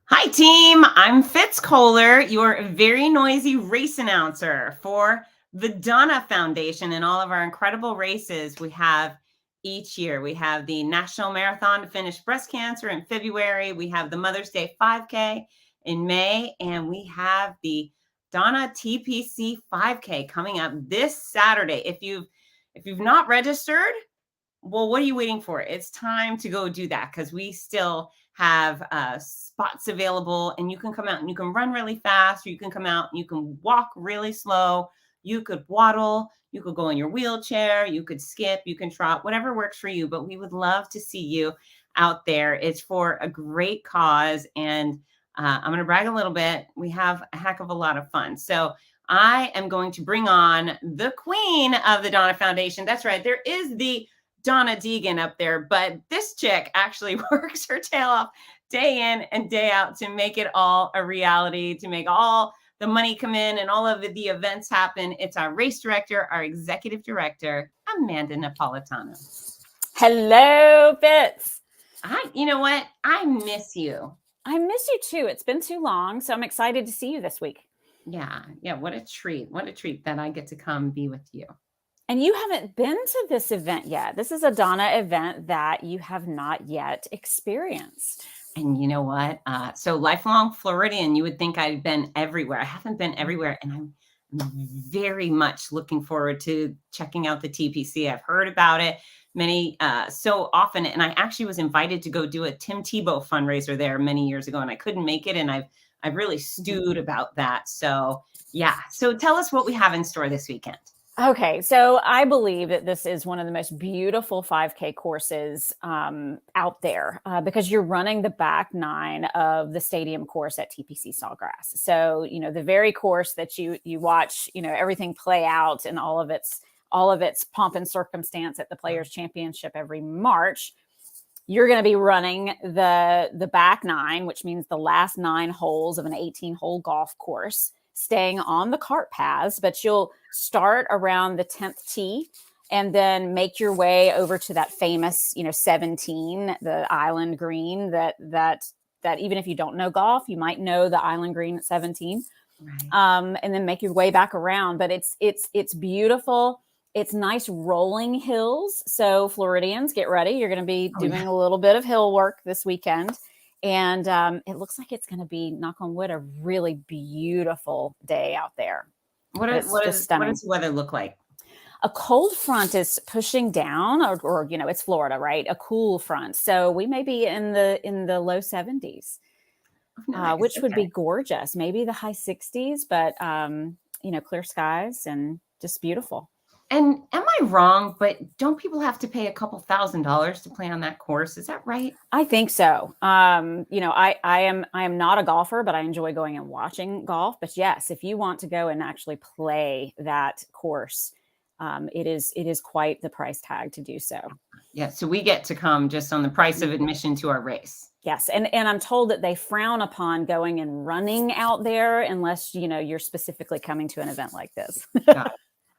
Hi, team. I'm Fitz Kohler, your very noisy race announcer for the Donna Foundation and all of our incredible races we have each year. We have the National Marathon to finish breast cancer in February. We have the Mother's Day 5K in May, and we have the Donna TPC 5K coming up this Saturday. If you've not registered, well, what are you waiting for? It's time to go do that because we still have spots available, and you can come out and you can run really fast, or you can come out and you can walk really slow. You could waddle, you could go in your wheelchair, you could skip, you can trot, whatever works for you. But we would love to see you out there. It's for a great cause. And I'm going to brag a little bit. We have a heck of a lot of fun. So I am going to bring on the queen of the Donna Foundation. That's right. There is the Donna Deegan up there, but this chick actually works her tail off day in and day out to make it all a reality, to make all the money come in and all of the events happen. It's our race director, our executive director, Amanda Napolitano. Hello, Fitz. You know what? I miss you. I miss you too. It's been too long, so I'm excited to see you this week. Yeah. What a treat. What a treat that I get to come be with you. And you haven't been to this event yet. This is a Donna event that you have not yet experienced. And you know what? So lifelong Floridian, you would think I'd been everywhere. I haven't been everywhere. And I'm very much looking forward to checking out the TPC. I've heard about it so often. And I actually was invited to go do a Tim Tebow fundraiser there many years ago, and I couldn't make it. And I've really stewed about that. So yeah. So tell us what we have in store this weekend. Okay, so I believe that this is one of the most beautiful 5K courses out there because you're running the back nine of the stadium course at TPC Sawgrass. So, the very course that you watch, everything play out and all of its pomp and circumstance at the Players Championship every March. You're going to be running the back nine, which means the last 9 holes of an 18-hole golf course, staying on the cart paths, but you'll start around the 10th tee and then make your way over to that famous, 17, the island green that even if you don't know golf, you might know the island green at 17. Right. And then make your way back around. But it's beautiful. It's nice rolling hills. So Floridians, get ready. You're going to be doing a little bit of hill work this weekend. And it looks like it's going to be, knock on wood, a really beautiful day out there. What does the weather look like? A cold front is pushing down, or it's Florida, right? A cool front. So we may be in the low 70s, which would be gorgeous. Maybe the high 60s, but clear skies and just beautiful. And am I wrong, but don't people have to pay a couple $1,000s to play on that course? Is that right? I think so. I am not a golfer, but I enjoy going and watching golf. But yes, if you want to go and actually play that course, it is quite the price tag to do so. Yeah. So we get to come just on the price of admission to our race. Yes. And I'm told that they frown upon going and running out there unless, you're specifically coming to an event like this.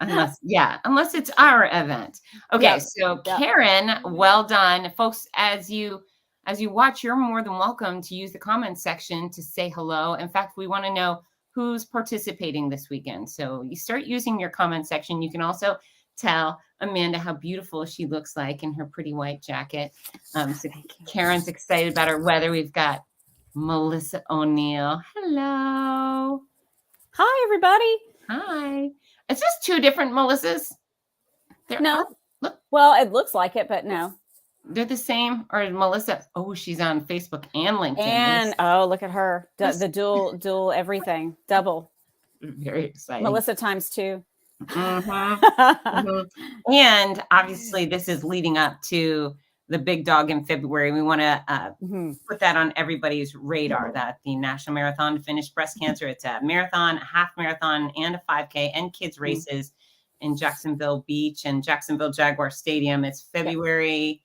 Unless it's our event. Okay. Yep. So Karen, well done. Folks, as you watch, you're more than welcome to use the comments section to say hello. In fact, we want to know who's participating this weekend. So you start using your comment section. You can also tell Amanda how beautiful she looks like in her pretty white jacket. So Karen's excited about her weather. We've got Melissa O'Neill. Hello. Hi, everybody. Hi. It's just 2 different Melissas. Well, it looks like it, but no. They're the same. Or Melissa, she's on Facebook and LinkedIn. And look at her. The dual everything. Double. Very exciting. Melissa times 2. Mm-hmm. Mm-hmm. And obviously this is leading up to the big dog in February. We want to put that on everybody's radar, that the National Marathon to finish breast cancer. It's a marathon, a half marathon, and a 5K and kids races in Jacksonville Beach and Jacksonville Jaguar Stadium. It's February.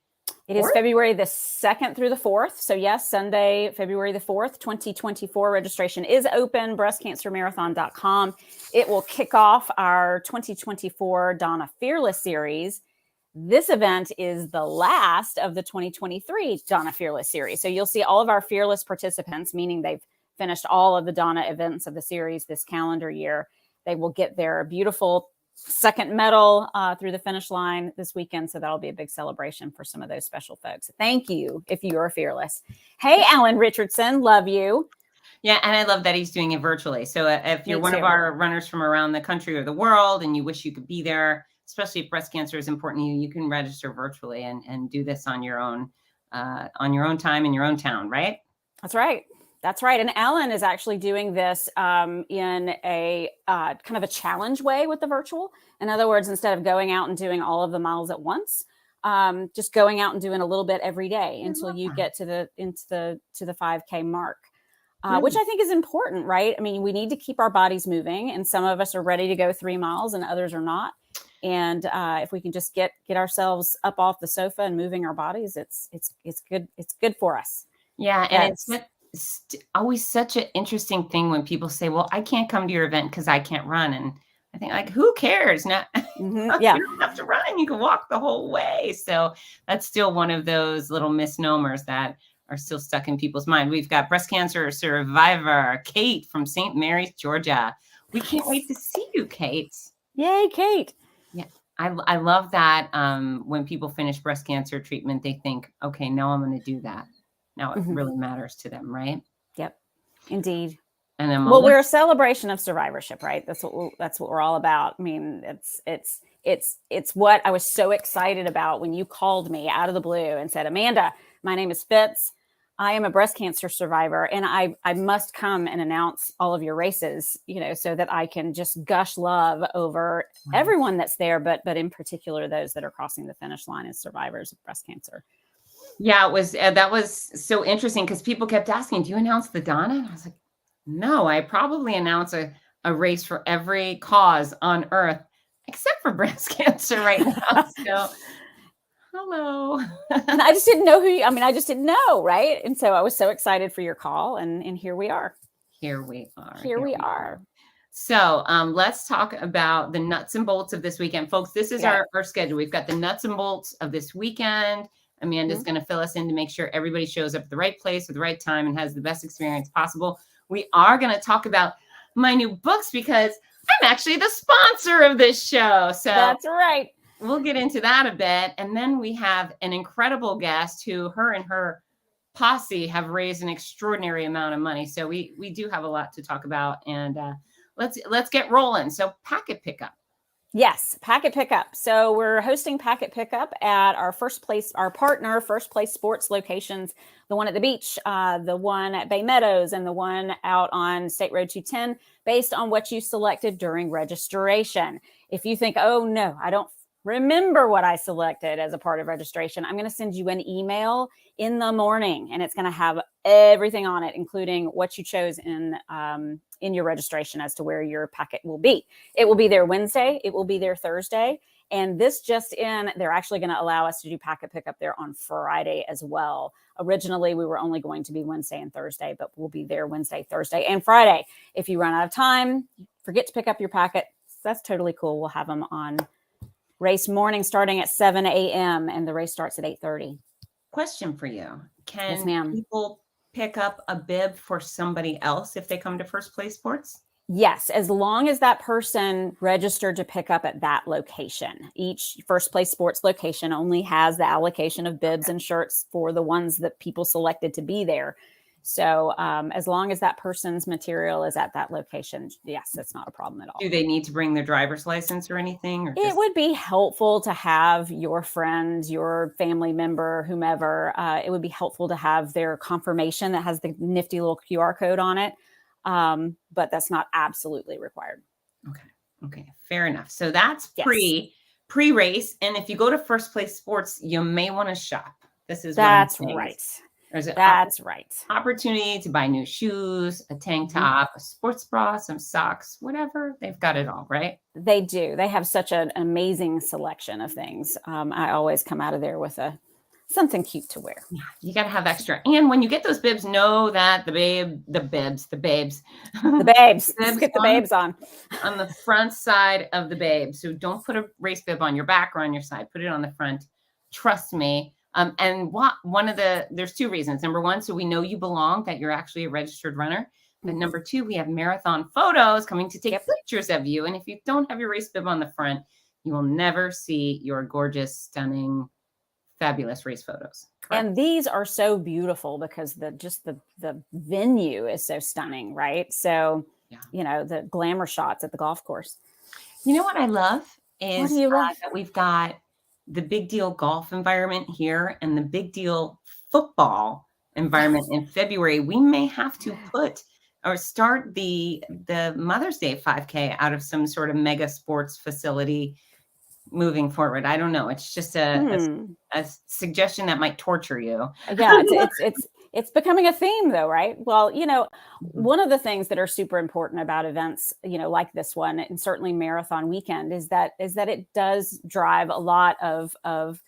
It is February the 2nd through the 4th. So yes, Sunday, February the 4th, 2024. Registration is open, breastcancermarathon.com. It will kick off our 2024 Donna Fearless series This event is the last of the 2023 Donna Fearless series. So you'll see all of our Fearless participants, meaning they've finished all of the Donna events of the series this calendar year. They will get their beautiful second medal through the finish line this weekend. So that'll be a big celebration for some of those special folks. Thank you if you are fearless. Hey, Alan Richardson, love you. Yeah, and I love that he's doing it virtually. So if you're one of our runners from around the country or the world and you wish you could be there, especially if breast cancer is important to you, you can register virtually and do this on your own time in your own town, right? That's right. That's right. And Alan is actually doing this in a kind of a challenge way with the virtual. In other words, instead of going out and doing all of the miles at once, just going out and doing a little bit every day until you get to the 5K mark, which I think is important, right? I mean, we need to keep our bodies moving, and some of us are ready to go 3 miles and others are not. And if we can just get ourselves up off the sofa and moving our bodies, it's good. It's good for us. Yeah, and it's always such an interesting thing when people say, well, I can't come to your event because I can't run. And I think, like, who cares? Now, yeah. You don't have to run. You can walk the whole way. So that's still one of those little misnomers that are still stuck in people's mind. We've got breast cancer survivor Kate from St. Mary's, Georgia. We can't wait to see you, Kate. Yay, Kate. Yeah, I love that when people finish breast cancer treatment, they think, okay, now I'm going to do that. Now it really matters to them, right? Yep, indeed. And then we're a celebration of survivorship, right? That's what we're all about. I mean, it's what I was so excited about when you called me out of the blue and said, Amanda, my name is Fitz. I am a breast cancer survivor, and I must come and announce all of your races, so that I can just gush love over everyone that's there, but in particular those that are crossing the finish line as survivors of breast cancer. Yeah, it was that was so interesting because people kept asking, do you announce the Donna? And I was like, no, I probably announce a race for every cause on earth except for breast cancer right now. So hello. And I just didn't know I just didn't know, right? And so I was so excited for your call, and here we are. Here we are. Here we are. So let's talk about the nuts and bolts of this weekend. Folks, this is our schedule. We've got the nuts and bolts of this weekend. Amanda's going to fill us in to make sure everybody shows up at the right place at the right time and has the best experience possible. We are going to talk about my new books because I'm actually the sponsor of this show. So that's right. We'll get into that a bit. And then we have an incredible guest who her and her posse have raised an extraordinary amount of money. So we do have a lot to talk about, and let's get rolling. So packet pickup. Yes, packet pickup. So we're hosting packet pickup at our partner First Place Sports locations, the one at the beach, the one at Bay Meadows, and the one out on State Road 210, based on what you selected during registration. If you think, oh no, I don't remember what I selected as a part of registration, I'm going to send you an email in the morning, and it's going to have everything on it, including what you chose in your registration as to where your packet will be. It will be there Wednesday. It will be there Thursday. And this just in, they're actually going to allow us to do packet pickup there on Friday as well. Originally, we were only going to be Wednesday and Thursday, but we'll be there Wednesday, Thursday, and Friday. If you run out of time, forget to pick up your packet, that's totally cool. We'll have them on race morning starting at 7 a.m. and the race starts at 8:30. Question for you. Yes, ma'am. People pick up a bib for somebody else if they come to First Place Sports? Yes, as long as that person registered to pick up at that location. Each First Place Sports location only has the allocation of bibs and shirts for the ones that people selected to be there. So as long as that person's material is at that location, yes, it's not a problem at all. Do they need to bring their driver's license or anything? Or it would be helpful to have your friend, your family member, whomever. It would be helpful to have their confirmation that has the nifty little QR code on it. But that's not absolutely required. Okay. Fair enough. So that's pre-race. And if you go to First Place Sports, you may want to shop. That's right. That's right. Opportunity to buy new shoes, a tank top, a sports bra, some socks, whatever. They've got it all, right? They do. They have such an amazing selection of things. I always come out of there with a something cute to wear. Yeah, you got to have extra. And when you get those bibs, know that the babes, the babes, let's get the babes on the front side of the babe. So don't put a race bib on your back or on your side. Put it on the front. Trust me. And there's two reasons. Number one, so we know you belong, that you're actually a registered runner. But number two, we have marathon photos coming to take pictures of you. And if you don't have your race bib on the front, you will never see your gorgeous, stunning, fabulous race photos. Correct. And these are so beautiful because the venue is so stunning, right? So, the glamour shots at the golf course. You know what I love is that we've got the big deal golf environment here and the big deal football environment in February. We may have to start the Mother's Day 5K out of some sort of mega sports facility moving forward. I don't know. It's just a suggestion that might torture you. Yeah, it's becoming a theme though, right? Well, one of the things that are super important about events, like this one, and certainly Marathon Weekend, is that it does drive a lot of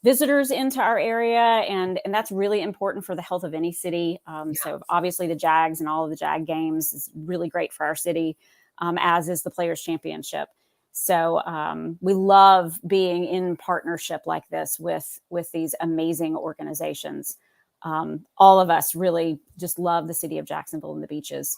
visitors into our area, and that's really important for the health of any city. So obviously the Jags and all of the Jag games is really great for our city, as is the Players Championship. So we love being in partnership like this with these amazing organizations. All of us really just love the city of Jacksonville and the beaches.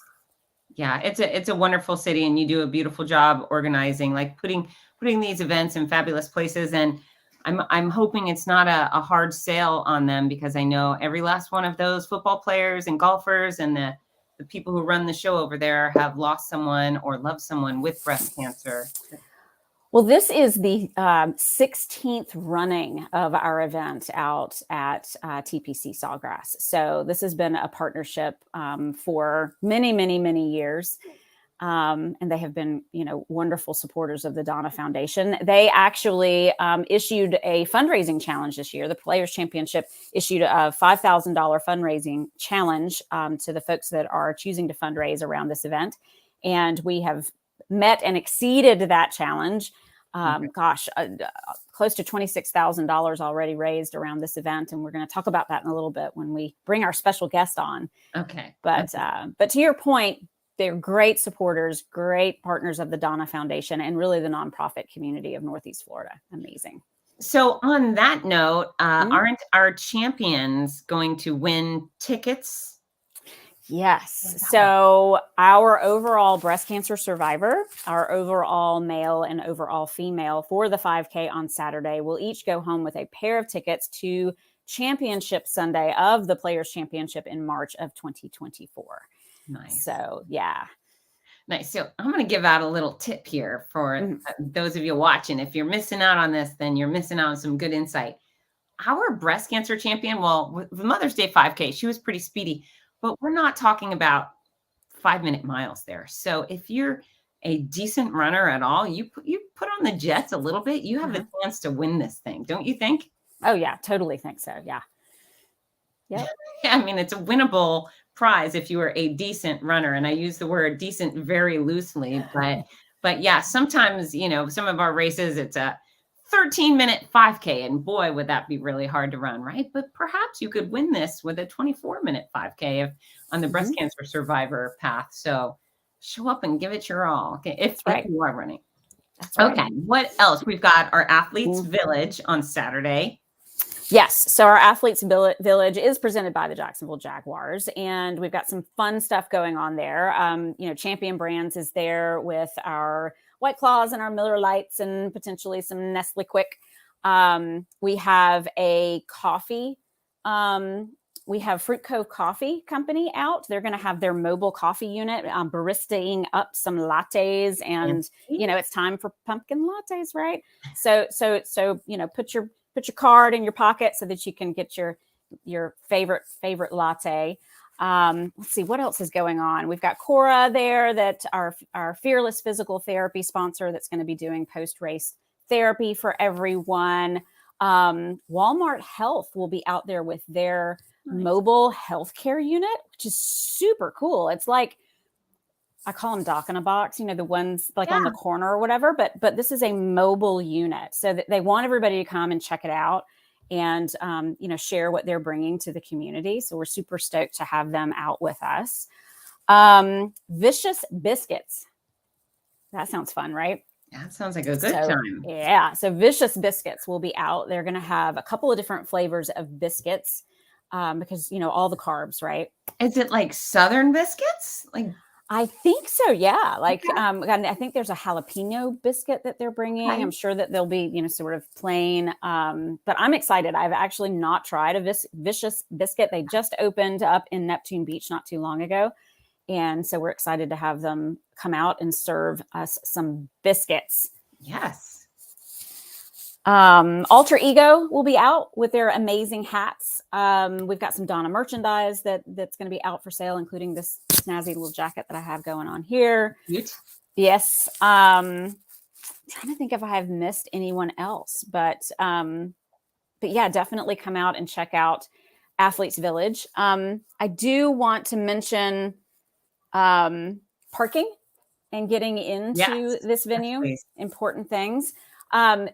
Yeah, it's a wonderful city, and you do a beautiful job organizing, like putting these events in fabulous places. And I'm hoping it's not a hard sale on them, because I know every last one of those football players and golfers and the people who run the show over there have lost someone or loved someone with breast cancer. Well, this is the 16th running of our event out at TPC Sawgrass. So this has been a partnership for many, many, many years. And they have been, wonderful supporters of the Donna Foundation. They actually issued a fundraising challenge this year. The Players Championship issued a $5,000 fundraising challenge to the folks that are choosing to fundraise around this event. And we have met and exceeded that challenge. Close to $26,000 already raised around this event. And we're going to talk about that in a little bit when we bring our special guest on. Okay. But to your point, they're great supporters, great partners of the Donna Foundation, and really the nonprofit community of Northeast Florida. Amazing. So on that note, aren't our champions going to win tickets? Yes. So our overall breast cancer survivor, our overall male and overall female for the 5K on Saturday will each go home with a pair of tickets to Championship Sunday of the Players Championship in March of 2024. Nice. So, yeah. Nice. So I'm going to give out a little tip here for those of you watching. If you're missing out on this, then you're missing out on some good insight. Our breast cancer champion, with the Mother's Day 5K, she was pretty speedy. But we're not talking about 5-minute miles there. So if you're a decent runner at all, you put on the jets a little bit, you have the chance to win this thing, don't you think? Oh yeah, totally think so. Yeah. Yep. I mean, it's a winnable prize if you are a decent runner, and I use the word decent very loosely. But yeah, sometimes some of our races, it's a 13-minute 5K, and boy, would that be really hard to run, right? But perhaps you could win this with a 24-minute 5K on the breast cancer survivor path. So show up and give it your all. Okay, if you are running. That's right. Okay, what else? We've got our Athletes Village on Saturday. Yes. So our Athletes Village is presented by the Jacksonville Jaguars, and we've got some fun stuff going on there. Champion Brands is there with our White Claws and our Miller Lights and potentially some Nestle Quick. We have a coffee. We have Fruit Cove Coffee Company out. They're going to have their mobile coffee unit, baristaing up some lattes, and it's time for pumpkin lattes, right? So put your card in your pocket so that you can get your favorite latte. Let's see what else is going on. We've got Cora there, that our Fearless Physical Therapy sponsor, that's going to be doing post-race therapy for everyone. Walmart Health will be out there with their mobile healthcare unit, which is super cool. It's like, I call them doc in a box, the ones like on the corner or whatever, but this is a mobile unit, so that they want everybody to come and check it out. and, share what they're bringing to the community. So we're super stoked to have them out with us. Vicious Biscuits. That sounds fun, right? That sounds like a good time. Yeah. So Vicious Biscuits will be out. They're going to have a couple of different flavors of biscuits because, all the carbs, right? Is it like Southern biscuits? Like, I think so. Yeah. Like, I think there's a jalapeno biscuit that they're bringing. Okay. I'm sure that they'll be, sort of plain. But I'm excited. I've actually not tried a Vicious Biscuit. They just opened up in Neptune Beach not too long ago. And so we're excited to have them come out and serve us some biscuits. Yes. Alter Ego will be out with their amazing hats. We've got some Donna merchandise that's going to be out for sale, including this snazzy little jacket that I have going on here. Cute. Yes. I'm trying to think if I have missed anyone else, but yeah, definitely come out and check out Athletes Village. I do want to mention parking and getting into this venue. Yes, important things.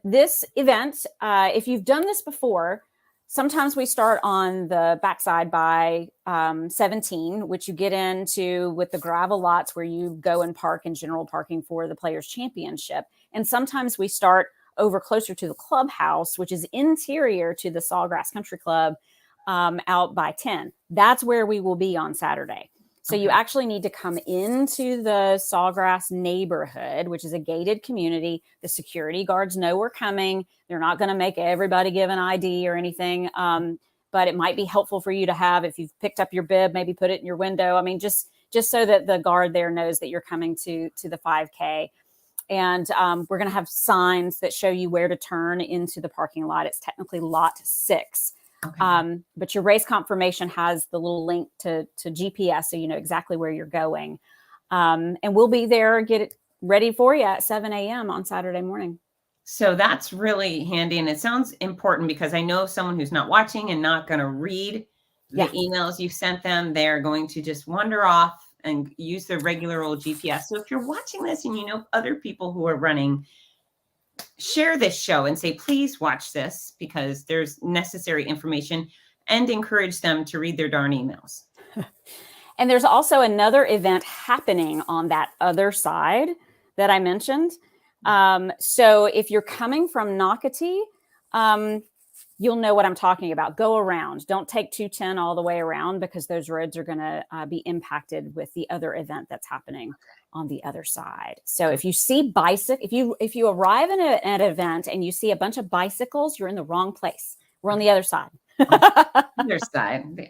This event, if you've done this before, sometimes we start on the backside by 17, which you get into with the gravel lots where you go and park in general parking for the Players Championship. And sometimes we start over closer to the clubhouse, which is interior to the Sawgrass Country Club, out by 10. That's where we will be on Saturday. So you actually need to come into the Sawgrass neighborhood, which is a gated community. The security guards know we're coming. They're not going to make everybody give an ID or anything. But it might be helpful for you to have, if you've picked up your bib, maybe put it in your window. I mean, just so that the guard there knows that you're coming to the 5K. And we're going to have signs that show you where to turn into the parking lot. It's technically lot 6. Okay. But your race confirmation has the little link to GPS, so you know exactly where you're going. And we'll be there, get it ready for you at 7 a.m. on Saturday morning. So that's really handy. And it sounds important because I know someone who's not watching and not going to read the emails you sent them. They're going to just wander off and use their regular old GPS. So if you're watching this and you know other people who are running, share this show and say, please watch this because there's necessary information, and encourage them to read their darn emails. And there's also another event happening on that other side that I mentioned. So if you're coming from Nocatee, you'll know what I'm talking about. Go around. Don't take 210 all the way around because those roads are going to be impacted with the other event that's happening on the other side. So if you see if you arrive in an event and you see a bunch of bicycles, you're in the wrong place. We're on the other side. The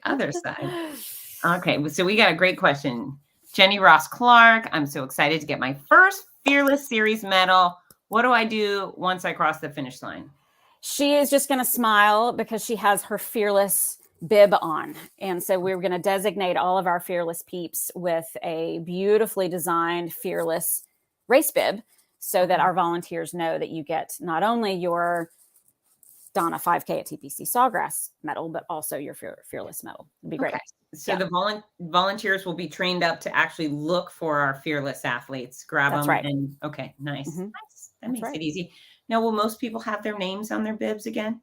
other side. Okay, so we got a great question. Jenny Ross Clark, I'm so excited to get my first Fearless Series medal. What do I do once I cross the finish line? She is just going to smile because she has her Fearless bib on. And so we're going to designate all of our Fearless peeps with a beautifully designed Fearless race bib so that our volunteers know that you get not only your Donna 5K at TPC Sawgrass medal, but also your Fearless medal. It'd be great. Okay. So the volunteers will be trained up to actually look for our Fearless athletes, grab them. Right. And okay, nice. Mm-hmm. Nice. That makes it easy. Now, will most people have their names on their bibs again?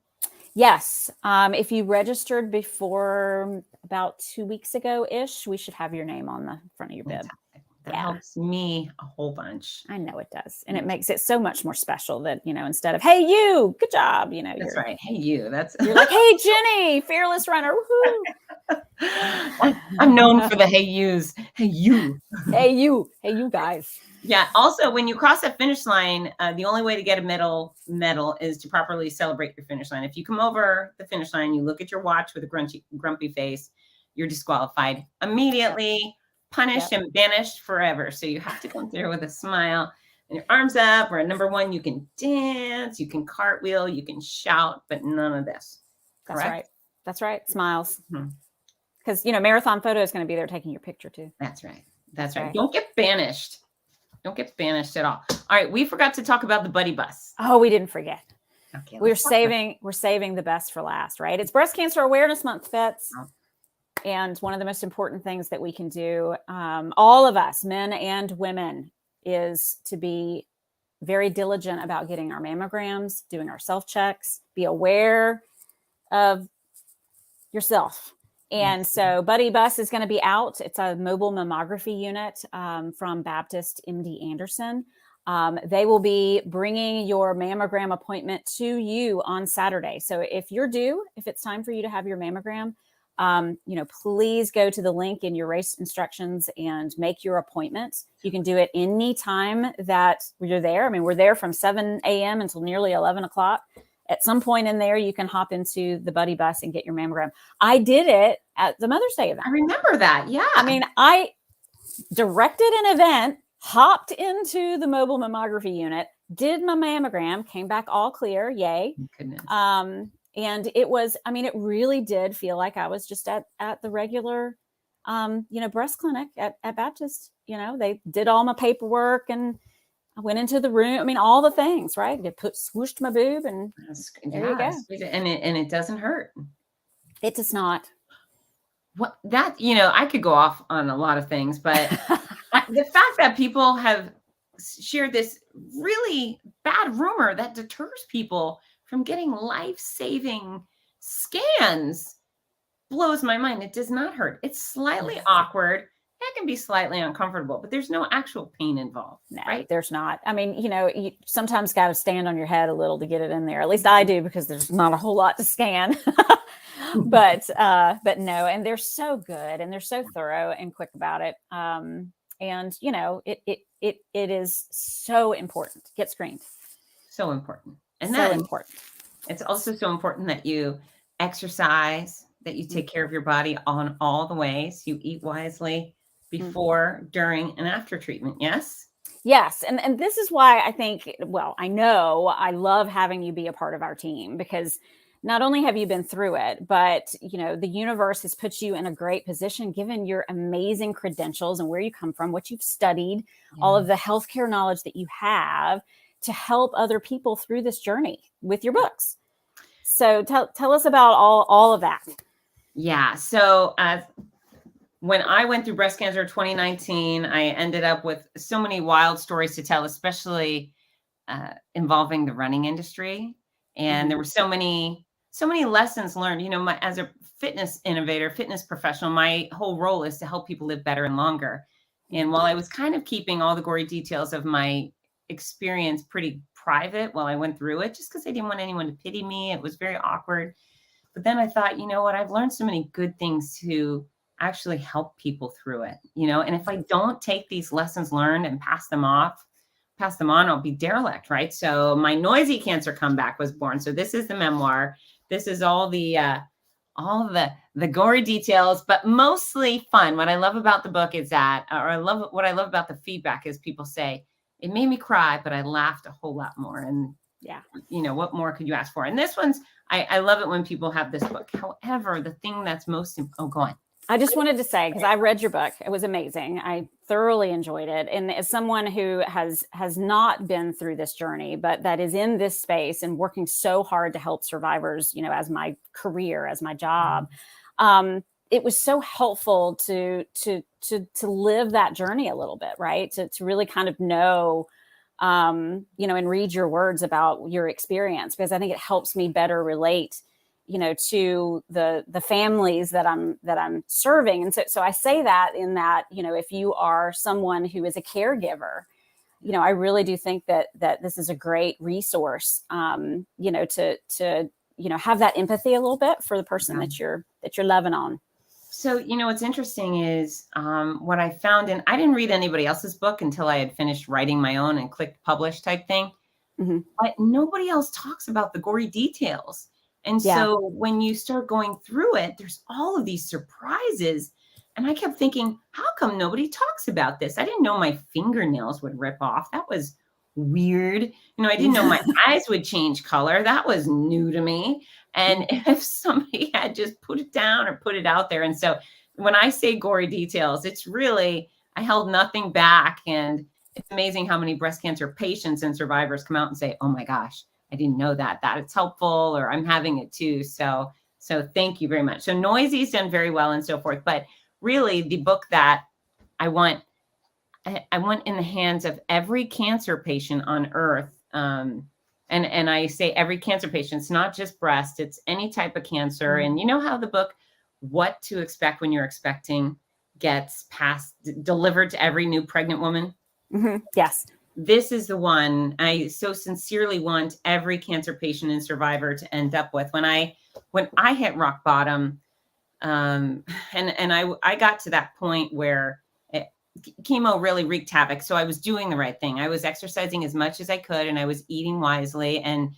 Yes. If you registered before about 2 weeks ago-ish, we should have your name on the front of your bib. That helps me a whole bunch. I know it does. And it makes it so much more special that, instead of, hey, you, good job, That's right. Hey, you. You're like, hey, Jenny, Fearless runner. Woohoo. I'm known for the hey yous. Hey, you. Hey, you. Hey, you guys. Yeah. Also, when you cross that finish line, the only way to get a medal is to properly celebrate your finish line. If you come over the finish line, you look at your watch with a grumpy face, you're disqualified immediately, punished and banished forever. So you have to come through with a smile and your arms up. Or at number 1, you can dance, you can cartwheel, you can shout, but none of this. That's right. That's right. Smiles. Because, Marathon Photo is going to be there taking your picture too. That's right. That's right. Don't get banished. Don't get banished at all. All right. We forgot to talk about the buddy bus. Oh, we didn't forget. Okay. We're saving the best for last, right? It's Breast Cancer Awareness Month, Fitz. And one of the most important things that we can do, all of us, men and women, is to be very diligent about getting our mammograms, doing our self-checks, be aware of yourself. And so Buddy Bus is going to be out. It's a mobile mammography unit from Baptist MD Anderson. They will be bringing your mammogram appointment to you on Saturday. So if you're due, if it's time for you to have your mammogram, please go to the link in your race instructions and make your appointment. You can do it any time that you're there. I mean, we're there from 7 a.m. until nearly 11 o'clock. At some point in there, you can hop into the Buddy Bus and get your mammogram. I did it at the Mother's Day event. I remember that. Yeah. I mean, I directed an event, hopped into the mobile mammography unit, did my mammogram, came back all clear. Yay. Goodness. And it was, I mean, it really did feel like I was just at the regular, breast clinic at Baptist. They did all my paperwork and I went into the room. I mean, all the things, right? They swooshed my boob and there you go. And it doesn't hurt. It does not. What that, I could go off on a lot of things, but the fact that people have shared this really bad rumor that deters people from getting life-saving scans blows my mind. It does not hurt. It's slightly awkward. It can be slightly uncomfortable, but there's no actual pain involved. No, right? There's not. I mean, you sometimes got to stand on your head a little to get it in there. At least I do, because there's not a whole lot to scan. but no, and they're so good and they're so thorough and quick about it. It is so important. Get screened. So important. And so then important. It's also so important that you exercise, that you take care of your body on all the ways. You eat wisely before, during, and after treatment. Yes? Yes. And this is why I think, I know I love having you be a part of our team, because not only have you been through it, but, the universe has put you in a great position, given your amazing credentials and where you come from, what you've studied, all of the healthcare knowledge that you have to help other people through this journey with your books. So tell us about all of that. Yeah. So when I went through breast cancer 2019, I ended up with so many wild stories to tell, especially involving the running industry. And there were so many lessons learned. As a fitness innovator, fitness professional, my whole role is to help people live better and longer. And while I was kind of keeping all the gory details of my experience pretty private while I went through it, just because I didn't want anyone to pity me, it was very awkward. But then I thought, you know what? I've learned so many good things to actually help people through it, and if I don't take these lessons learned and pass them on, I'll be derelict, right? So my Noisy Cancer Comeback was born. So this is the memoir. This is all the gory details, but mostly fun. What I love about the book is that, what I love about the feedback is people say, it made me cry, but I laughed a whole lot more. And what more could you ask for? And this one's, I love it when people have this book. However, the thing that's most, go on. I just wanted to say, because I read your book, it was amazing. I thoroughly enjoyed it. And as someone who has not been through this journey, but that is in this space and working so hard to help survivors, as my career, as my job, it was so helpful to live that journey a little bit, right? To really kind of know, and read your words about your experience, because I think it helps me better relate to the families that I'm serving. And so I say that in that, if you are someone who is a caregiver, I really do think that this is a great resource, to have that empathy a little bit for the person that you're loving on. So, what's interesting is what I found, and I didn't read anybody else's book until I had finished writing my own and clicked publish type thing. But nobody else talks about the gory details. And so when you start going through it, there's all of these surprises. And I kept thinking, how come nobody talks about this? I didn't know my fingernails would rip off. That was weird. I didn't know my eyes would change color. That was new to me. And if somebody had just put it down or put it out there. And so when I say gory details, it's really, I held nothing back. And it's amazing how many breast cancer patients and survivors come out and say, oh my gosh, I didn't know that it's helpful, or I'm having it too. So thank you very much. So Noisy's done very well and so forth, but really the book that I want in the hands of every cancer patient on earth. And And I say every cancer patient, it's not just breast, it's any type of cancer. And you know how the book, What to Expect When You're Expecting, gets delivered to every new pregnant woman? Yes. This is the one I so sincerely want every cancer patient and survivor to end up with. When I hit rock bottom, and I got to that point where chemo really wreaked havoc. So I was doing the right thing. I was exercising as much as I could, and I was eating wisely. And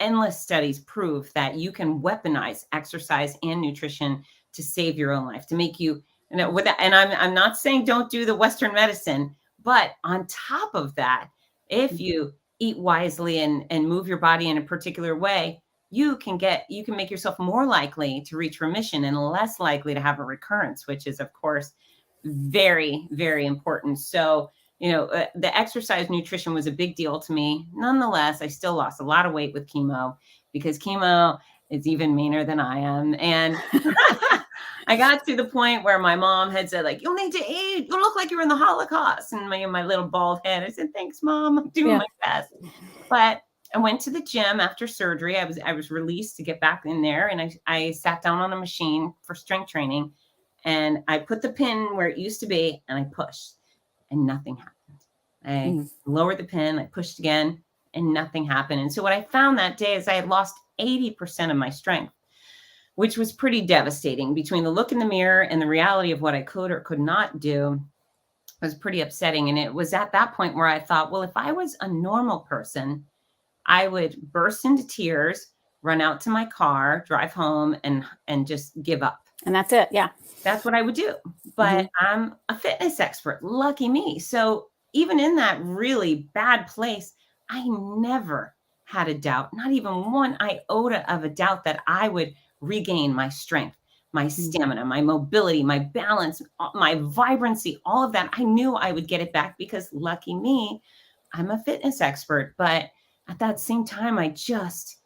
endless studies prove that you can weaponize exercise and nutrition to save your own life, to make you, with that. And I'm not saying don't do the Western medicine, but on top of that, if you eat wisely and move your body in a particular way, you can make yourself more likely to reach remission and less likely to have a recurrence, which is, of course, very, very important. So, the exercise nutrition was a big deal to me. Nonetheless, I still lost a lot of weight with chemo, because chemo is even meaner than I am. And I got to the point where my mom had said, like, you'll need to eat. You look like you're in the Holocaust. And my little bald head, I said, thanks, Mom. I'm doing my best. But I went to the gym after surgery. I was released to get back in there. And I sat down on a machine for strength training. And I put the pin where it used to be, and I pushed, and nothing happened. I lowered the pin, I pushed again, and nothing happened. And so what I found that day is I had lost 80% of my strength, which was pretty devastating. Between the look in the mirror and the reality of what I could or could not do, it was pretty upsetting. And it was at that point where I thought, well, if I was a normal person, I would burst into tears, run out to my car, drive home, and just give up. And that's it. Yeah. That's what I would do. But I'm a fitness expert. Lucky me. So even in that really bad place, I never had a doubt, not even one iota of a doubt, that I would regain my strength, my stamina, my mobility, my balance, my vibrancy, all of that. I knew I would get it back, because lucky me, I'm a fitness expert. But at that same time, I just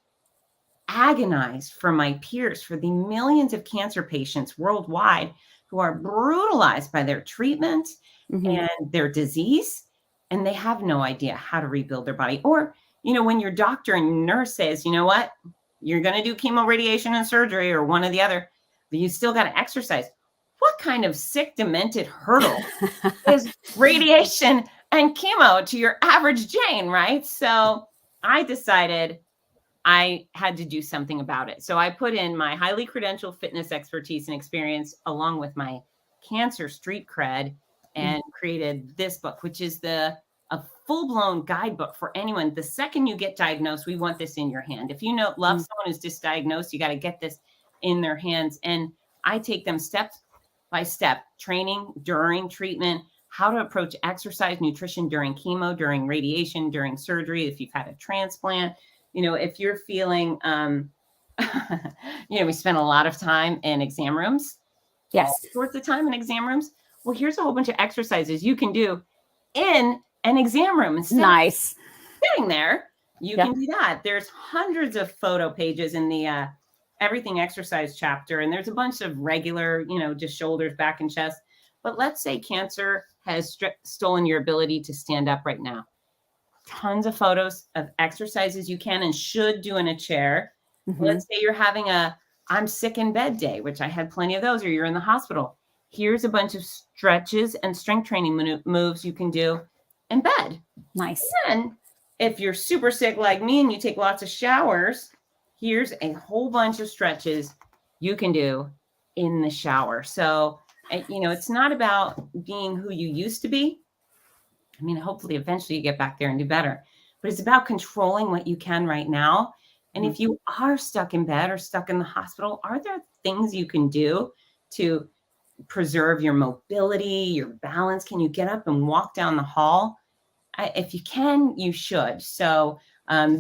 agonized for my peers, for the millions of cancer patients worldwide who are brutalized by their treatment and their disease, and they have no idea how to rebuild their body. Or, when your doctor and nurse says, you know what, you're going to do chemo, radiation, and surgery, or one or the other, but you still got to exercise. What kind of sick, demented hurdle is radiation and chemo to your average Jane, right? So I decided I had to do something about it. So I put in my highly credentialed fitness expertise and experience, along with my cancer street cred, and created this book, which is a full-blown guidebook for anyone. The second you get diagnosed, we want this in your hand. If you love someone who's just diagnosed, you got to get this in their hands. And I take them step by step, training during treatment, how to approach exercise, nutrition during chemo, during radiation, during surgery, if you've had a transplant. If you're feeling, we spend a lot of time in exam rooms. Yes. All sorts of time in exam rooms. Well, here's a whole bunch of exercises you can do in an exam room. Instead of sitting there, you can do that. There's hundreds of photo pages in the everything exercise chapter. And there's a bunch of regular, just shoulders, back, and chest. But let's say cancer has stolen your ability to stand up right now. Tons of photos of exercises you can and should do in a chair. Let's say you're having I'm sick in bed day, which I had plenty of those, or you're in the hospital. Here's a bunch of stretches and strength training moves you can do in bed. Nice. And then if you're super sick like me and you take lots of showers, here's a whole bunch of stretches you can do in the shower. So, it's not about being who you used to be. I mean, hopefully eventually you get back there and do better, but it's about controlling what you can right now. And if you are stuck in bed or stuck in the hospital, are there things you can do to preserve your mobility, your balance? Can you get up and walk down the hall? If you can, you should. So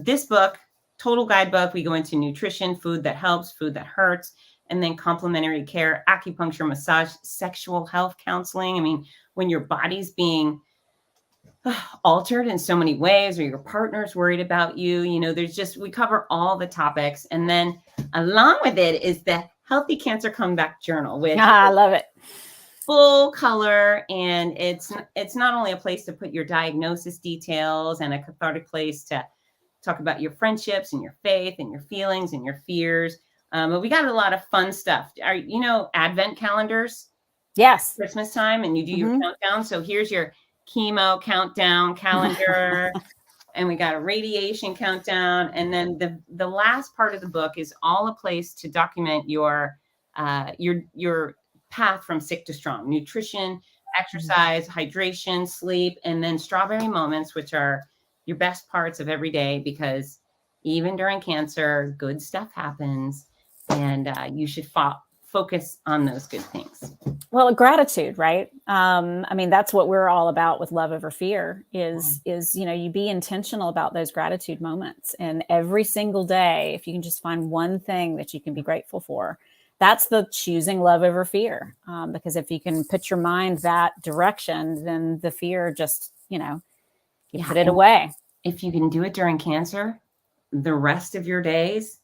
this book, total guidebook, we go into nutrition, food that helps, food that hurts, and then complementary care, acupuncture, massage, sexual health counseling. I mean, when your body's being altered in so many ways, or your partner's worried about you, we cover all the topics. And then along with it is the Healthy Cancer Comeback Journal, which I love it. full color, and it's not only a place to put your diagnosis details and a cathartic place to talk about your friendships and your faith and your feelings and your fears. But we got a lot of fun stuff. Advent calendars, Yes. Christmas time, and you do your countdown. So here's your chemo countdown calendar. And we got a radiation countdown. And then the last part of the book is all a place to document your path from sick to strong: nutrition, exercise, hydration, sleep, and then strawberry moments, which are your best parts of every day, because even during cancer, good stuff happens, and you should focus on those good things. Well, gratitude, right? I mean, that's what we're all about with Love Over Fear is, you be intentional about those gratitude moments. And every single day, if you can just find one thing that you can be grateful for, that's the choosing love over fear. Because if you can put your mind that direction, then the fear just, you put it away. If you can do it during cancer, the rest of your days,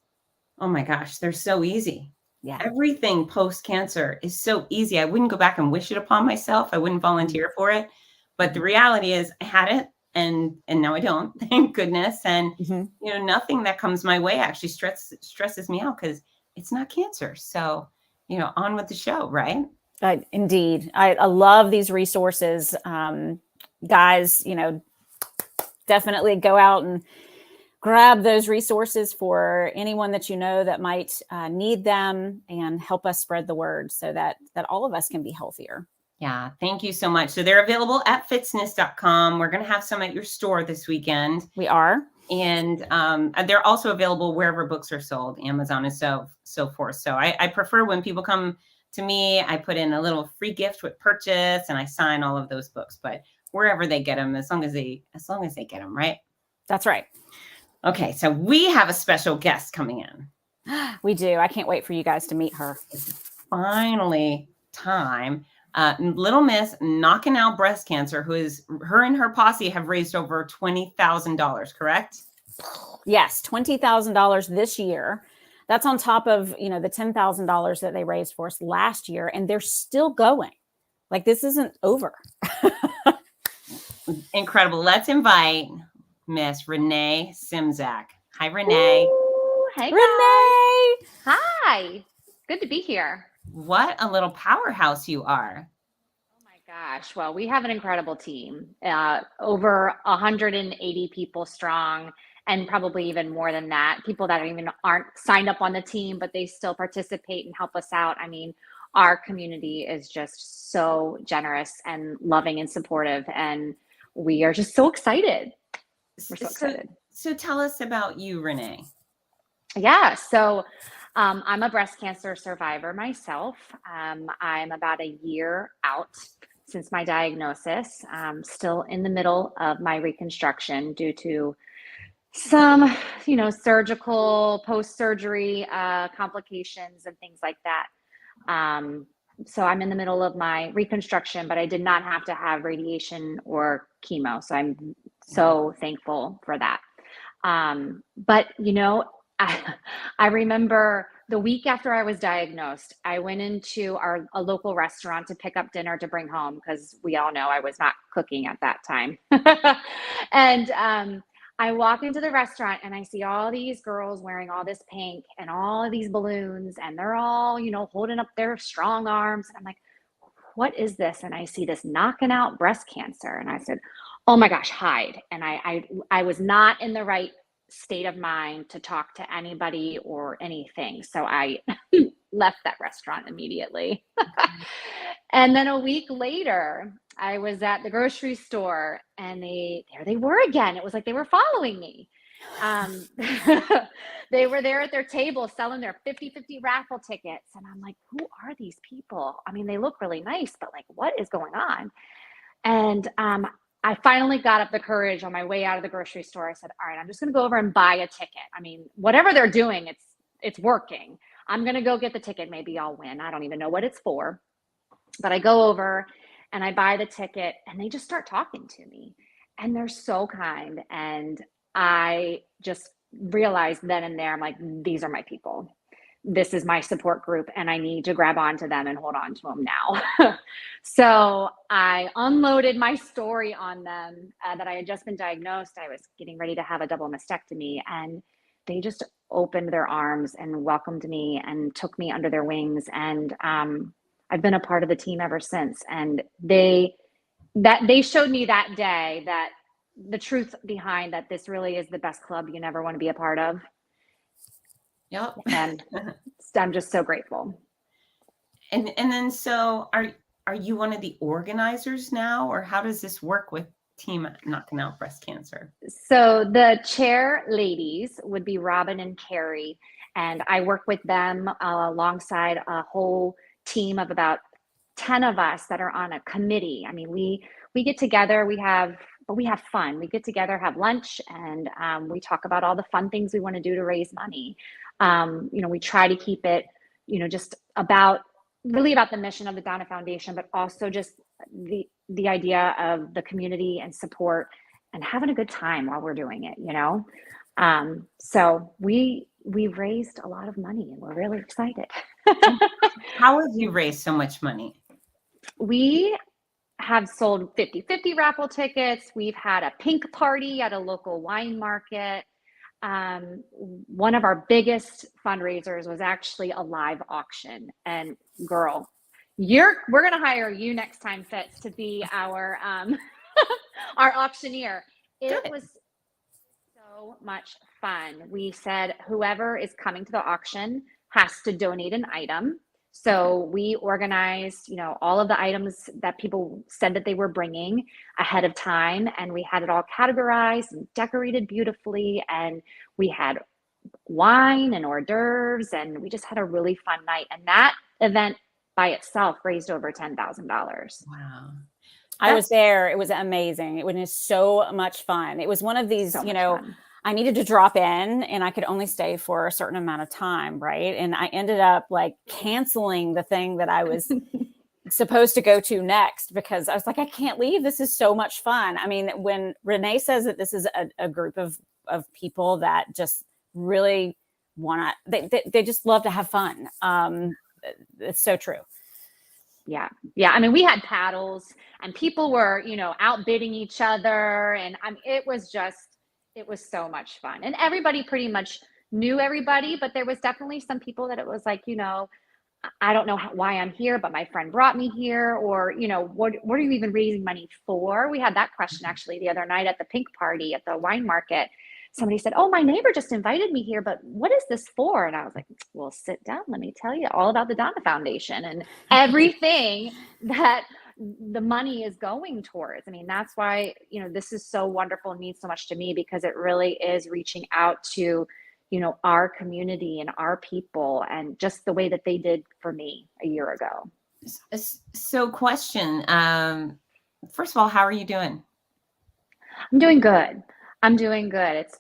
oh my gosh, they're so easy. Yeah. Everything post-cancer is so easy. I wouldn't go back and wish it upon myself. I wouldn't volunteer for it. But the reality is I had it and now I don't, thank goodness. And, nothing that comes my way actually stresses me out because it's not cancer. So, on with the show, right? Indeed. I love these resources. Guys, definitely go out and grab those resources for anyone that that might need them, and help us spread the word so that all of us can be healthier. Yeah, thank you so much. So they're available at fitsness.com. We're going to have some at your store this weekend. We are. And they're also available wherever books are sold, Amazon and so forth. So I prefer when people come to me, I put in a little free gift with purchase and I sign all of those books, but wherever they get them, as long as they get them, right? That's right. Okay, so we have a special guest coming in. We do. I can't wait for you guys to meet her. It's finally time. Little Miss knocking out breast cancer, her and her posse have raised over $20,000, correct? Yes, $20,000 this year. That's on top of, the $10,000 that they raised for us last year, and they're still going. Like, this isn't over. Incredible. Let's invite Miss Renee Simzak. Hi, Renee. Ooh, hey, Renee. Guys. Hi. Good to be here. What a little powerhouse you are. Oh my gosh. Well, we have an incredible team, over 180 people strong, and probably even more than that. People that aren't signed up on the team, but they still participate and help us out. I mean, our community is just so generous and loving and supportive, and we are just so excited. We're so excited. So tell us about you, Renee. Yeah. So I'm a breast cancer survivor myself. I'm about a year out since my diagnosis. I'm still in the middle of my reconstruction due to some, surgical, post-surgery complications and things like that. So I'm in the middle of my reconstruction, but I did not have to have radiation or chemo. So I'm so thankful for that. But I remember the week after I was diagnosed, I went into a local restaurant to pick up dinner to bring home, because we all know I was not cooking at that time. And I walk into the restaurant and I see all these girls wearing all this pink and all of these balloons, and they're all, holding up their strong arms. And I'm like, what is this? And I see this knocking out breast cancer. And I said, oh my gosh, hide. And I was not in the right state of mind to talk to anybody or anything. So I left that restaurant immediately. And then a week later, I was at the grocery store, and there they were again. It was like they were following me. They were there at their table selling their 50-50 raffle tickets. And I'm like, who are these people? I mean, they look really nice, but like, what is going on? And I finally got up the courage on my way out of the grocery store. I said, all right, I'm just going to go over and buy a ticket. I mean, whatever they're doing, it's working. I'm going to go get the ticket. Maybe I'll win. I don't even know what it's for. But I go over and I buy the ticket, and they just start talking to me, and they're so kind. And I just realized then and there, I'm like, these are my people. this is my support group and I need to grab onto them and hold on to them now. So I unloaded my story on them that I had just been diagnosed. I was getting ready to have a double mastectomy, and they just opened their arms and welcomed me and took me under their wings. And I've been a part of the team ever since. And they showed me that day that the truth behind that this really is the best club you never want to be a part of. Yep. And I'm just so grateful. And then, so are you one of the organizers now, or how does this work with Team Knocking Out Breast Cancer? So the chair ladies would be Robin and Carrie, and I work with them alongside a whole team of about 10 of us that are on a committee. I mean, we get together, we have fun. We get together, have lunch, and we talk about all the fun things we want to do to raise money. We try to keep it, just about the mission of the Donna Foundation, but also just the idea of the community and support and having a good time while we're doing it, So we've raised a lot of money and we're really excited. How have you raised so much money? We have sold 50/50 raffle tickets. We've had a pink party at a local wine market. One of our biggest fundraisers was actually a live auction. And girl, we're going to hire you next time, Fitz, to be our our auctioneer. It was so much fun. We said whoever is coming to the auction has to donate an item. So we organized, all of the items that people said that they were bringing ahead of time, and we had it all categorized and decorated beautifully, and we had wine and hors d'oeuvres, and we just had a really fun night. And that event by itself raised over $10,000. Wow. I was there. It was amazing. It was so much fun. It was one of these, fun. I needed to drop in and I could only stay for a certain amount of time. Right. And I ended up like canceling the thing that I was supposed to go to next because I was like, I can't leave. This is so much fun. I mean, when Renee says that this is a group of people that just really want to, they just love to have fun. It's so true. Yeah. I mean, we had paddles and people were, outbidding each other. And it was so much fun. And everybody pretty much knew everybody, but there was definitely some people that it was like, I don't know why I'm here, but my friend brought me here, or, what are you even raising money for? We had that question actually the other night at the pink party at the wine market. Somebody said, oh, my neighbor just invited me here, but what is this for? And I was like, well, sit down. Let me tell you all about the Donna Foundation and everything that the money is going towards. I mean, that's why, this is so wonderful and means so much to me, because it really is reaching out to, our community and our people, and just the way that they did for me a year ago. So question, first of all, how are you doing? I'm doing good. It's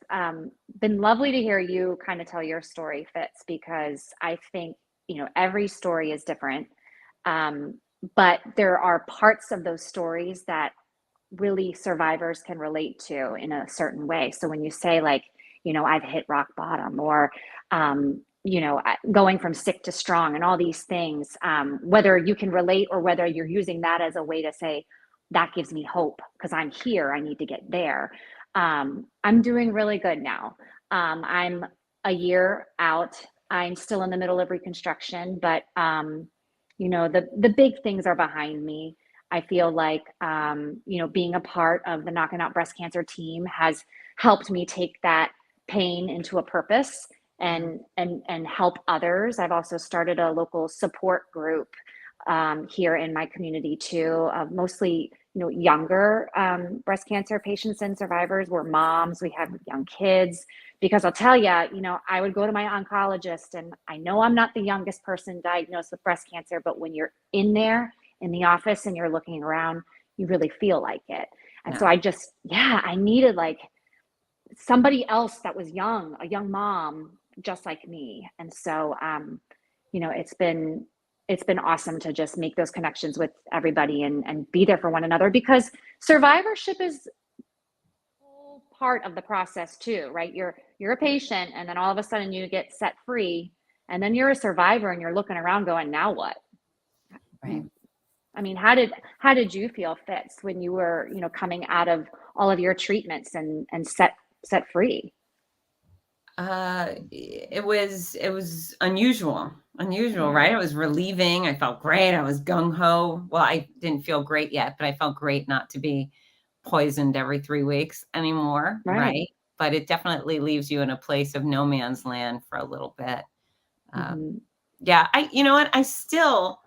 been lovely to hear you kind of tell your story, Fitz, because I think, every story is different. But there are parts of those stories that really survivors can relate to in a certain way. So when you say like, I've hit rock bottom, or, going from sick to strong and all these things, whether you can relate or whether you're using that as a way to say, that gives me hope because I'm here, I need to get there. I'm doing really good now. I'm a year out. I'm still in the middle of reconstruction, but the big things are behind me. I feel like being a part of the Knocking Out Breast Cancer team has helped me take that pain into a purpose and help others. I've also started a local support group here in my community too, of mostly younger breast cancer patients and survivors. We're moms, we have young kids, because I'll tell you, I would go to my oncologist, and I know I'm not the youngest person diagnosed with breast cancer, but when you're in there in the office and you're looking around, you really feel like it. And so I needed like somebody else that was young, a young mom just like me. And so it's been awesome to just make those connections with everybody and be there for one another, because survivorship is a whole part of the process too, right? You're a patient, and then all of a sudden you get set free, And then you're a survivor and you're looking around going, now what? Right. I mean, how did you feel, Fitz, when you were, coming out of all of your treatments and set free? It was unusual, right? It was relieving. I felt great. I was gung ho. Well, I didn't feel great yet, but I felt great not to be poisoned every 3 weeks anymore, right? But it definitely leaves you in a place of no man's land for a little bit. Yeah, you know what? I still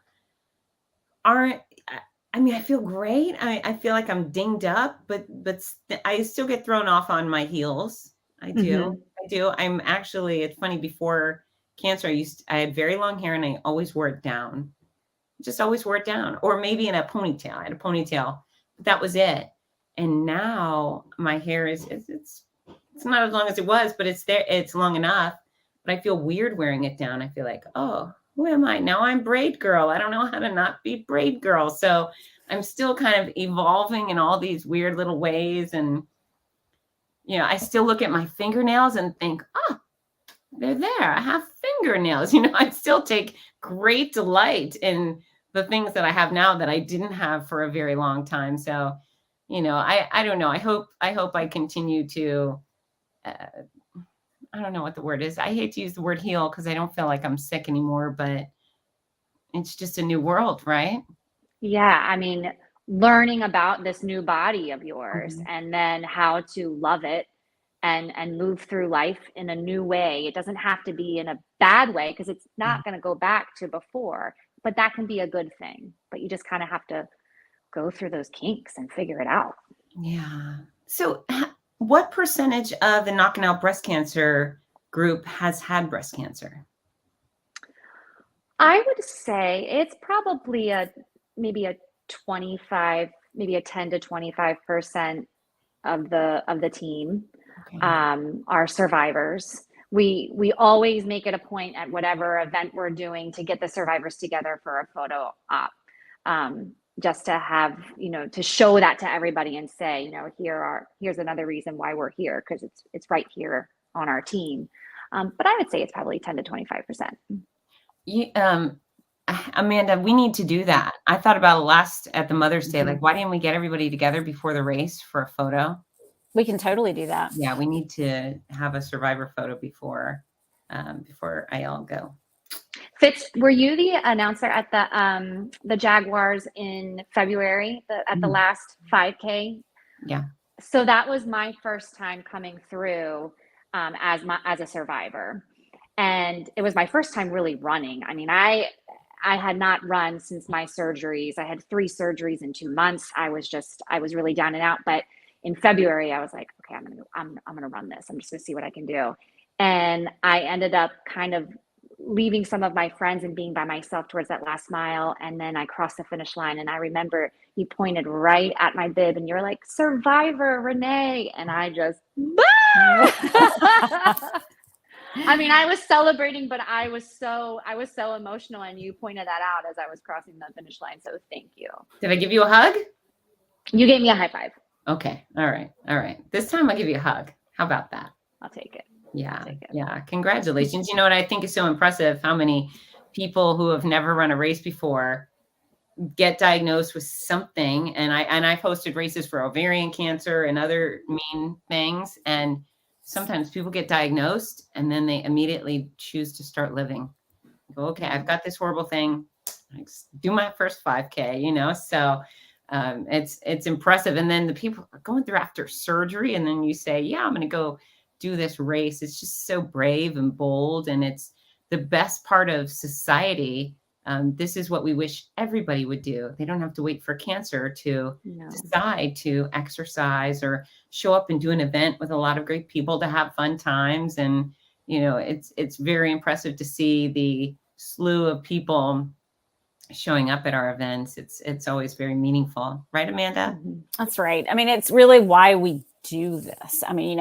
aren't. I mean, I feel great. I feel like I'm dinged up, but I still get thrown off on my heels. I do. I do. I'm actually, it's funny, before cancer, I had very long hair and I always wore it down. Just always wore it down. Or maybe in a ponytail. I had a ponytail, but that was it. And now my hair it's not as long as it was, but it's there. It's long enough. But I feel weird wearing it down. I feel like, oh, who am I? Now I'm braid girl. I don't know how to not be braid girl. So I'm still kind of evolving in all these weird little ways. And, I still look at my fingernails and think, oh, they're there. I have fingernails. I still take great delight in the things that I have now that I didn't have for a very long time. So, I don't know. I hope I continue to, I don't know what the word is. I hate to use the word heal because I don't feel like I'm sick anymore, but it's just a new world, right? Yeah. I mean, learning about this new body of yours and then how to love it and move through life in a new way. It doesn't have to be in a bad way because it's not going to go back to before, but that can be a good thing. But you just kind of have to go through those kinks and figure it out. Yeah. So what percentage of the Knocking Out Breast Cancer group has had breast cancer? I would say it's probably maybe a 25, maybe a 10 to 25% of the team are survivors. We always make it a point at whatever event we're doing to get the survivors together for a photo op, just to have, to show that to everybody and say, here's another reason why we're here, because it's right here on our team. But I would say it's probably 10 to 25%. Amanda, we need to do that. I thought about it at the Mother's Day, like, why didn't we get everybody together before the race for a photo? We can totally do that. Yeah, we need to have a survivor photo before I all go. Fitz, were you the announcer at the Jaguars in February at the last 5K? Yeah. So that was my first time coming through as a survivor, and it was my first time really running. I mean, I had not run since my surgeries. I had 3 surgeries in 2 months. I was really down and out. But in February, I was like, okay, I'm gonna run this. I'm just gonna see what I can do. And I ended up kind of leaving some of my friends and being by myself towards that last mile. And then I crossed the finish line. And I remember you pointed right at my bib and you're like, Survivor, Renee. And I just, I mean, I was celebrating, but I was so emotional, and you pointed that out as I was crossing the finish line. So thank you. Did I give you a hug? You gave me a high five. Okay. All right. This time I'll give you a hug. How about that? I'll take it. Yeah. Congratulations. You know what I think is so impressive? How many people who have never run a race before get diagnosed with something. And I've hosted races for ovarian cancer and other mean things. And sometimes people get diagnosed and then they immediately choose to start living. Go, okay, I've got this horrible thing. I do my first 5K, so it's impressive. And then the people are going through after surgery, and then you say, yeah, I'm going to go do this race. It's just so brave and bold, and it's the best part of society. This is what we wish everybody would do. They don't have to wait for cancer to decide to exercise or show up and do an event with a lot of great people to have fun times. And, it's very impressive to see the slew of people showing up at our events. It's always very meaningful. Right, Amanda? That's right. I mean, it's really why we do this. I mean,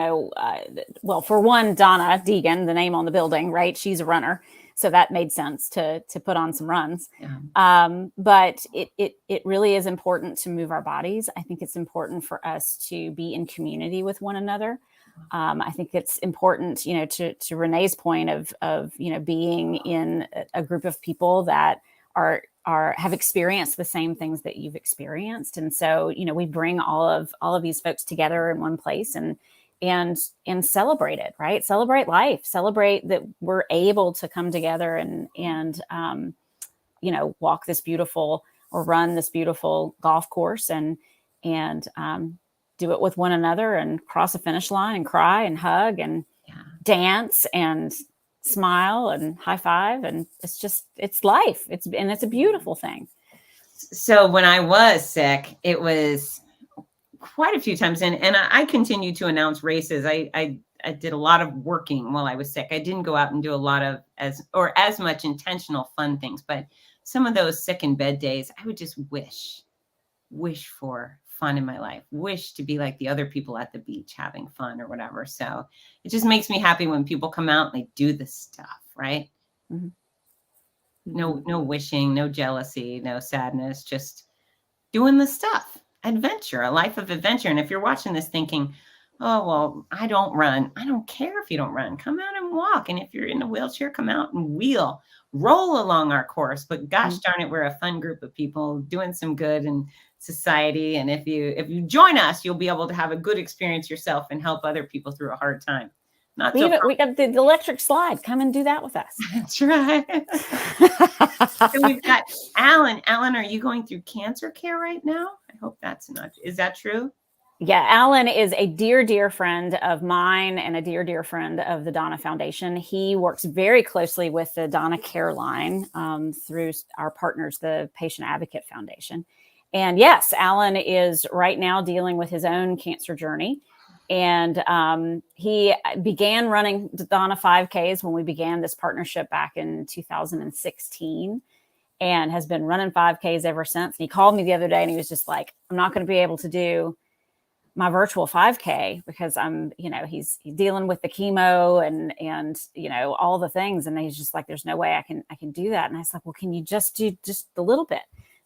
well, for one, Donna Deegan, the name on the building, right? She's a runner. So that made sense to put on some runs. Yeah. But it really is important to move our bodies. I think it's important for us to be in community with one another. I think it's important, to Renee's point of being in a group of people that have experienced the same things that you've experienced. And so, we bring all of these folks together in one place and celebrate it, right? Celebrate life, celebrate that we're able to come together and walk this beautiful or run this beautiful golf course and do it with one another and cross a finish line and cry and hug and dance and smile and high five. And it's life. It's a beautiful thing. So when I was sick, it was quite a few times. And I continued to announce races. I did a lot of working while I was sick. I didn't go out and do a lot of as much intentional fun things, but some of those sick in bed days, I would just wish for fun in my life, wish to be like the other people at the beach having fun or whatever. So it just makes me happy when people come out and they do the stuff, right? Mm-hmm. No wishing, no jealousy, no sadness, just doing the stuff, adventure, a life of adventure. And if you're watching this thinking, oh, well, I don't run. I don't care if you don't run. Come out and walk. And if you're in a wheelchair, come out and roll along our course. But gosh darn it, we're a fun group of people doing some good in society. And if you join us, you'll be able to have a good experience yourself and help other people through a hard time. We got the electric slide. Come and do that with us. That's right. So we've got Alan. Alan, are you going through cancer care right now? I hope is that true? Yeah, Alan is a dear, dear friend of mine and a dear, dear friend of the Donna Foundation. He works very closely with the Donna Care Line through our partners, the Patient Advocate Foundation. And yes, Alan is right now dealing with his own cancer journey. And he began running the Donna 5Ks when we began this partnership back in 2016 and has been running 5Ks ever since. And he called me the other day and he was just like, I'm not going to be able to do my virtual 5K because he's dealing with the chemo and all the things. And he's just like, there's no way I can do that. And I was like, well, can you just do just a little bit,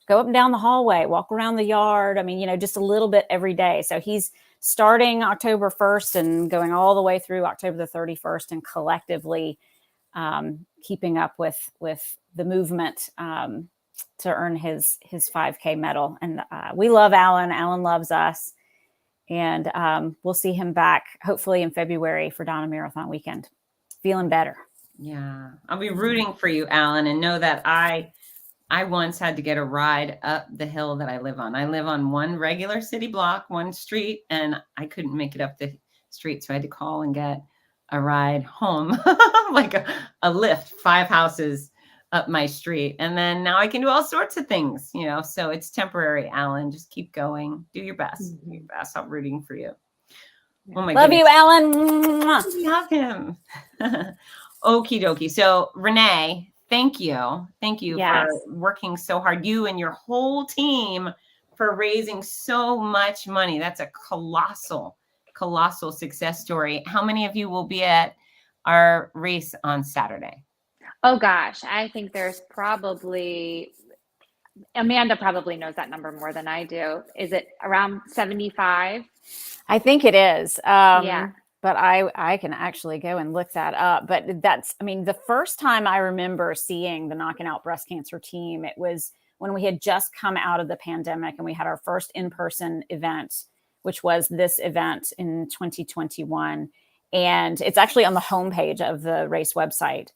go up and down the hallway, walk around the yard. I mean, just a little bit every day. So he's starting October 1st and going all the way through October the 31st and collectively keeping up with the movement to earn his 5K medal. And we love Alan. Alan loves us. And we'll see him back hopefully in February for Donna Marathon Weekend. Feeling better. Yeah, I'll be rooting for you, Alan, and know that I once had to get a ride up the hill that I live on. I live on one regular city block, one street, and I couldn't make it up the street. So I had to call and get a ride home, like a lift, 5 houses up my street. And then now I can do all sorts of things, so it's temporary, Alan. Just keep going. Do your best. Do your best. I'm rooting for you. Oh my Love goodness. you, Alan. Love him. Okie dokie. So Renee, thank you. Thank you for working so hard. You and your whole team for raising so much money. That's a colossal success story. How many of you will be at our race on Saturday? Oh gosh, I think there's probably, Amanda probably knows that number more than I do. Is it around 75? I think it is. Yeah. But I can actually go and look that up. But the first time I remember seeing the Knocking Out Breast Cancer team, it was when we had just come out of the pandemic and we had our first in-person event, which was this event in 2021. And it's actually on the homepage of the race website.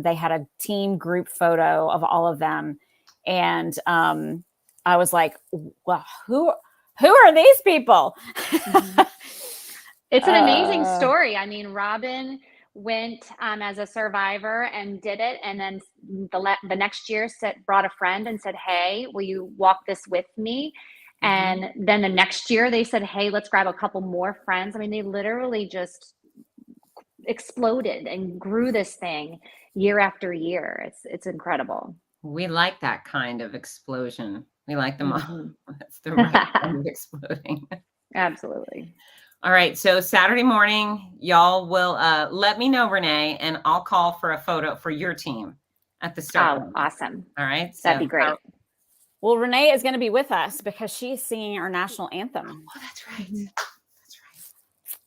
They had a team group photo of all of them. And I was like, well, who are these people? It's an amazing story. I mean, Robin went as a survivor and did it. And then the next year brought a friend and said, hey, will you walk this with me? And then the next year they said, hey, let's grab a couple more friends. I mean, they literally just exploded and grew this thing year after year. It's incredible. We like that kind of explosion. We like them all. That's the right kind of exploding. Absolutely. All right. So Saturday morning, y'all will let me know, Renee, and I'll call for a photo for your team at the start. Oh, awesome. All right. That'd be great. Well, Renee is going to be with us because she's singing our national anthem. Oh, that's right. That's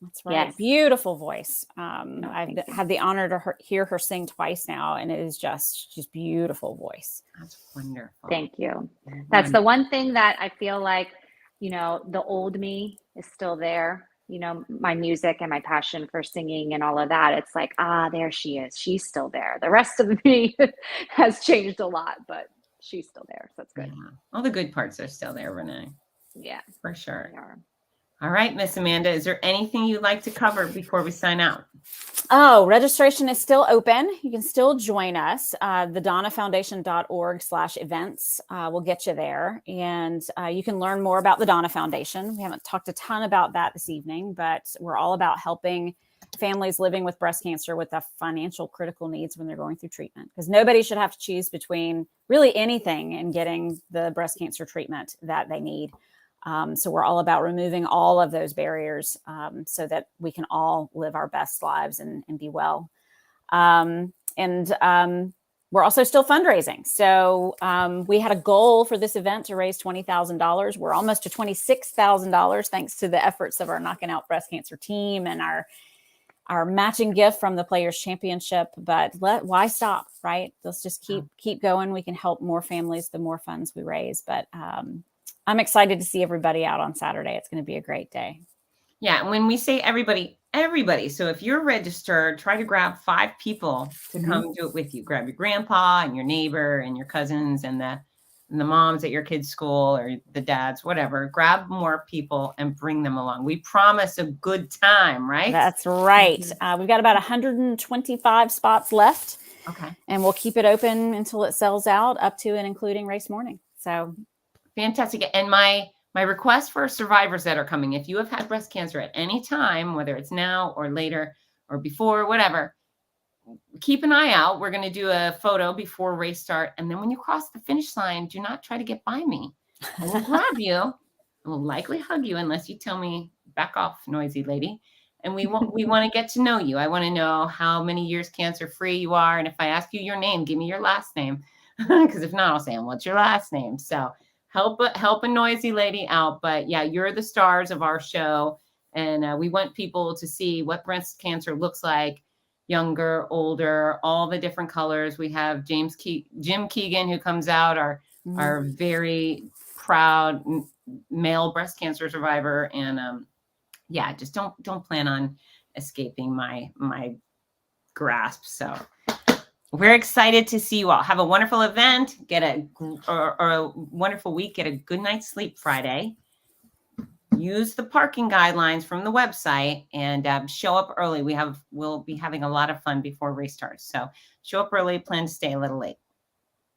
right. That's right. Yes. Beautiful voice. No, I've thank you. had the honor to hear her sing twice now, and it is just beautiful voice. That's wonderful. Thank you. That's the one thing that I feel like, you know, the old me is still there. You know, my music and my passion for singing and all of that. It's like, there she is. She's still there. The rest of me has changed a lot, but she's still there. So that's good. Yeah. All the good parts are still there, Renee. Yeah, For sure. they are. All right, Miss Amanda, is there anything you'd like to cover before we sign out? Oh, registration is still open. You can still join us. The donnafoundation.org/events will get you there. And you can learn more about the Donna Foundation. We haven't talked a ton about that this evening, but we're all about helping families living with breast cancer with the financial critical needs when they're going through treatment. Because nobody should have to choose between really anything and getting the breast cancer treatment that they need. So we're all about removing all of those barriers so that we can all live our best lives and be well. We're also still fundraising. So we had a goal for this event to raise $20,000. We're almost to $26,000 thanks to the efforts of our Knocking Out Breast Cancer team and our matching gift from the Players Championship. But why stop, right? Let's just keep going. We can help more families the more funds we raise. But I'm excited to see everybody out on Saturday. It's going to be a great day. Yeah. And when we say everybody. So if you're registered, try to grab 5 people to come do it with you. Grab your grandpa and your neighbor and your cousins and the moms at your kids' school or the dads, whatever. Grab more people and bring them along. We promise a good time, right? That's right. We've got about 125 spots left. Okay. And we'll keep it open until it sells out, up to and including race morning. So fantastic. And my request for survivors that are coming, if you have had breast cancer at any time, whether it's now or later or before, whatever, keep an eye out. We're going to do a photo before race start. And then when you cross the finish line, do not try to get by me. I will grab you and will likely hug you unless you tell me, back off, noisy lady. And we want to get to know you. I want to know how many years cancer free you are. And if I ask you your name, give me your last name. Because if not, I'll say, what's your last name? So help a noisy lady out. But yeah, you're the stars of our show. And we want people to see what breast cancer looks like, younger, older, all the different colors. We have Jim Keegan, who comes out, our very proud male breast cancer survivor. And yeah, just don't plan on escaping my grasp. So we're excited to see you all. Have a wonderful event. Get a wonderful week. Get a good night's sleep Friday. Use the parking guidelines from the website and show up early. We'll be having a lot of fun before race starts. So show up early. Plan to stay a little late.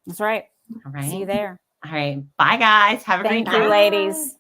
That's right. All right. See you there. All right. Bye, guys. Have a great night. Thank you, ladies.